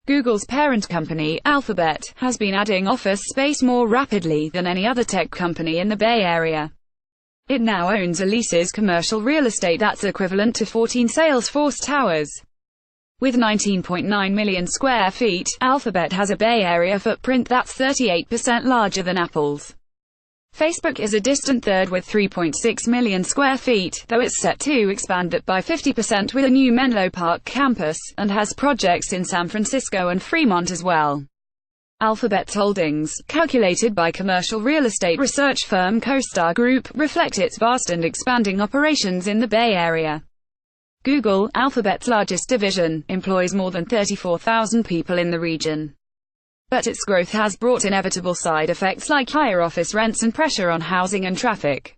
Google's parent company, Alphabet, has been adding office space more rapidly than any other tech company in the Bay Area. It now owns or leases commercial real estate that's equivalent to 14 Salesforce towers. With 19.9 million square feet, Alphabet has a Bay Area footprint that's 38% larger than Apple's. Facebook is a distant third with 3.6 million square feet, though it's set to expand that by 50% with a new Menlo Park campus, and has projects in San Francisco and Fremont as well. Alphabet's holdings, calculated by commercial real estate research firm CoStar Group, reflect its vast and expanding operations in the Bay Area. Google, Alphabet's largest division, employs more than 34,000 people in the region. But its growth has brought inevitable side effects like higher office rents and pressure on housing and traffic.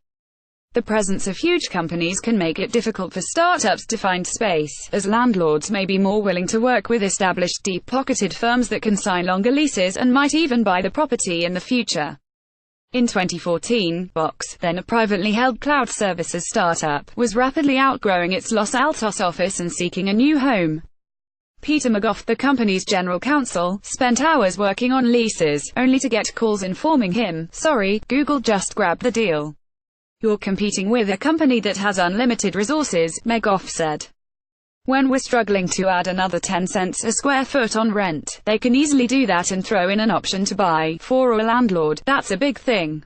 The presence of huge companies can make it difficult for startups to find space, as landlords may be more willing to work with established deep-pocketed firms that can sign longer leases and might even buy the property in the future. In 2014, Box, then a privately held cloud services startup, was rapidly outgrowing its Los Altos office and seeking a new home. Peter McGough, the company's general counsel, spent hours working on leases, only to get calls informing him, "Sorry, Google just grabbed the deal. You're competing with a company that has unlimited resources," McGough said. "When we're struggling to add another 10 cents a square foot on rent, they can easily do that and throw in an option to buy, for a landlord, that's a big thing."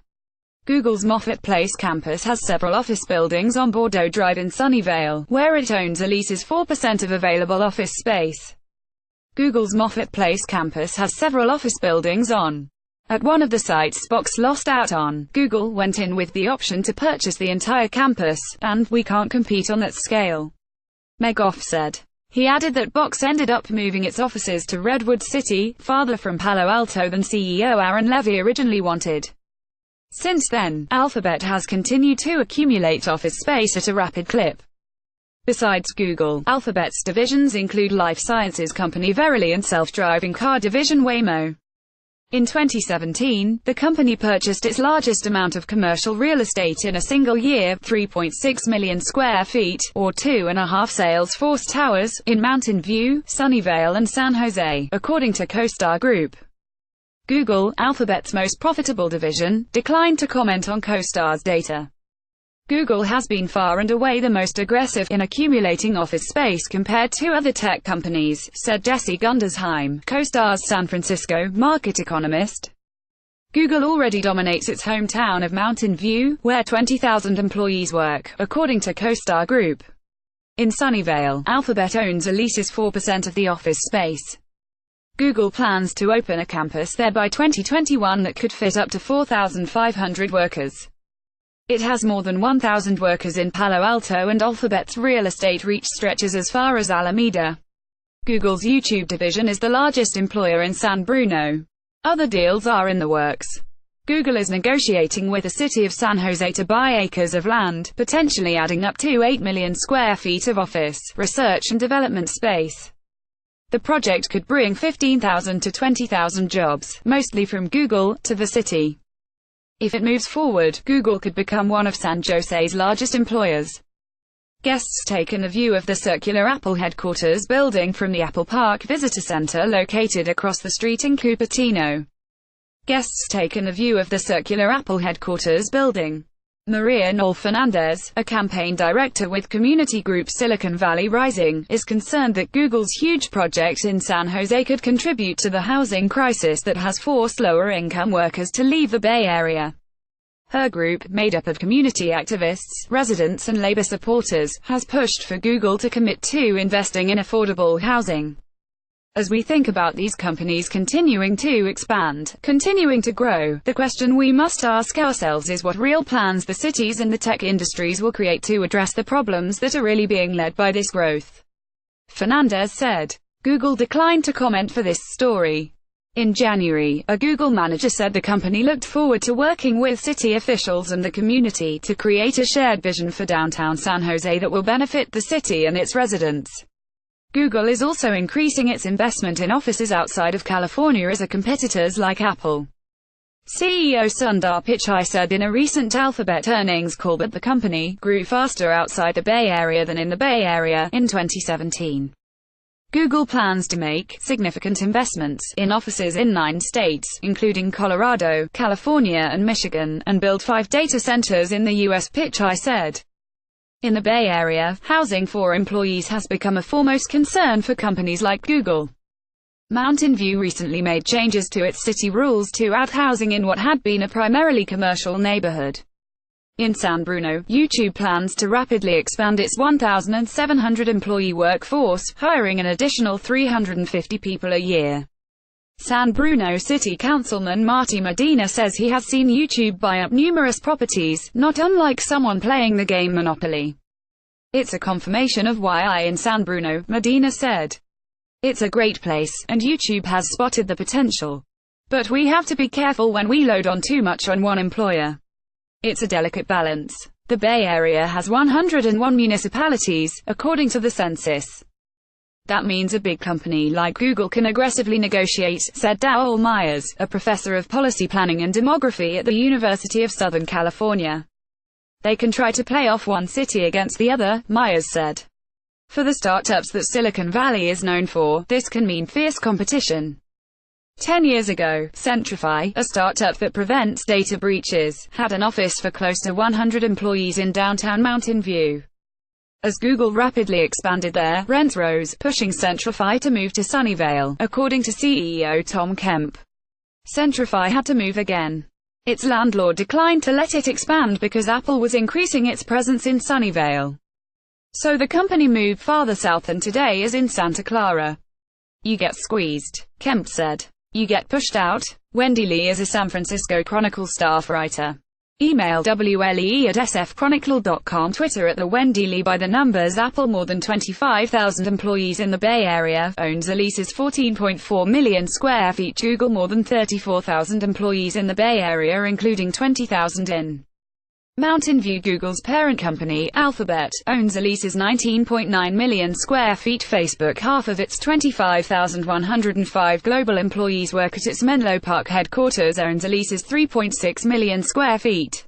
Google's Moffett Place campus has several office buildings on Bordeaux Drive in Sunnyvale, where it owns or leases 4% of available office space. Google's Moffett Place campus has several office buildings on. At one of the sites Box lost out on, Google went in with the option to purchase the entire campus, and "we can't compete on that scale," McGough said. He added that Box ended up moving its offices to Redwood City, farther from Palo Alto than CEO Aaron Levie originally wanted. Since then, Alphabet has continued to accumulate office space at a rapid clip. Besides Google, Alphabet's divisions include life sciences company Verily and self-driving car division Waymo. In 2017, the company purchased its largest amount of commercial real estate in a single year, 3.6 million square feet, or 2.5 Salesforce towers, in Mountain View, Sunnyvale and San Jose, according to CoStar Group. Google, Alphabet's most profitable division, declined to comment on CoStar's data. Google has been far and away the most aggressive in accumulating office space compared to other tech companies, said Jesse Gundersheim, CoStar's San Francisco market economist. Google already dominates its hometown of Mountain View, where 20,000 employees work, according to CoStar Group. In Sunnyvale, Alphabet owns or leases 4% of the office space. Google plans to open a campus there by 2021 that could fit up to 4,500 workers. It has more than 1,000 workers in Palo Alto, and Alphabet's real estate reach stretches as far as Alameda. Google's YouTube division is the largest employer in San Bruno. Other deals are in the works. Google is negotiating with the city of San Jose to buy acres of land, potentially adding up to 8 million square feet of office, research and development space. The project could bring 15,000 to 20,000 jobs, mostly from Google, to the city. If it moves forward, Google could become one of San Jose's largest employers. Guests taken a view of the circular Apple headquarters building from the Apple Park Visitor Center located across the street in Cupertino. Guests taken a view of the circular Apple headquarters building. Maria Noel Fernandez, a campaign director with community group Silicon Valley Rising, is concerned that Google's huge project in San Jose could contribute to the housing crisis that has forced lower-income workers to leave the Bay Area. Her group, made up of community activists, residents and labor supporters, has pushed for Google to commit to investing in affordable housing. As we think about these companies continuing to expand, continuing to grow, the question we must ask ourselves is what real plans the cities and the tech industries will create to address the problems that are really being led by this growth. Fernandez said. Google declined to comment for this story. In January, a Google manager said the company looked forward to working with city officials and the community to create a shared vision for downtown San Jose that will benefit the city and its residents. Google is also increasing its investment in offices outside of California as a competitors like Apple. CEO Sundar Pichai said in a recent Alphabet earnings call that the company grew faster outside the Bay Area than in the Bay Area in 2017. Google plans to make significant investments in offices in 9 states, including Colorado, California and Michigan, and build 5 data centers in the U.S. Pichai said. In the Bay Area, housing for employees has become a foremost concern for companies like Google. Mountain View recently made changes to its city rules to add housing in what had been a primarily commercial neighborhood. In San Bruno, YouTube plans to rapidly expand its 1,700 employee workforce, hiring an additional 350 people a year. San Bruno City Councilman Marty Medina says he has seen YouTube buy up numerous properties, not unlike someone playing the game Monopoly. "It's a confirmation of why I in San Bruno," Medina said. "It's a great place, and YouTube has spotted the potential. But we have to be careful when we load on too much on one employer. It's a delicate balance." The Bay Area has 101 municipalities, according to the census. "That means a big company like Google can aggressively negotiate," said Dowell Myers, a professor of policy planning and demography at the University of Southern California. "They can try to play off one city against the other," Myers said. "For the startups that Silicon Valley is known for, this can mean fierce competition." 10 years ago, Centrify, a startup that prevents data breaches, had an office for close to 100 employees in downtown Mountain View. As Google rapidly expanded there, rents rose, pushing Centrify to move to Sunnyvale, according to CEO Tom Kemp. Centrify had to move again. Its landlord declined to let it expand because Apple was increasing its presence in Sunnyvale. So the company moved farther south and today is in Santa Clara. "You get squeezed," Kemp said. "You get pushed out." Wendy Lee is a San Francisco Chronicle staff writer. Email wle@sfchronicle.com. Twitter @the Wendy Lee. By the numbers, Apple, more than 25,000 employees in the Bay Area, owns or leases 14.4 million square feet. Google, more than 34,000 employees in the Bay Area, including 20,000 in Mountain View. Google's parent company, Alphabet, owns or leases 19.9 million square feet. Facebook, half of its 25,105 global employees work at its Menlo Park headquarters, owns or leases 3.6 million square feet.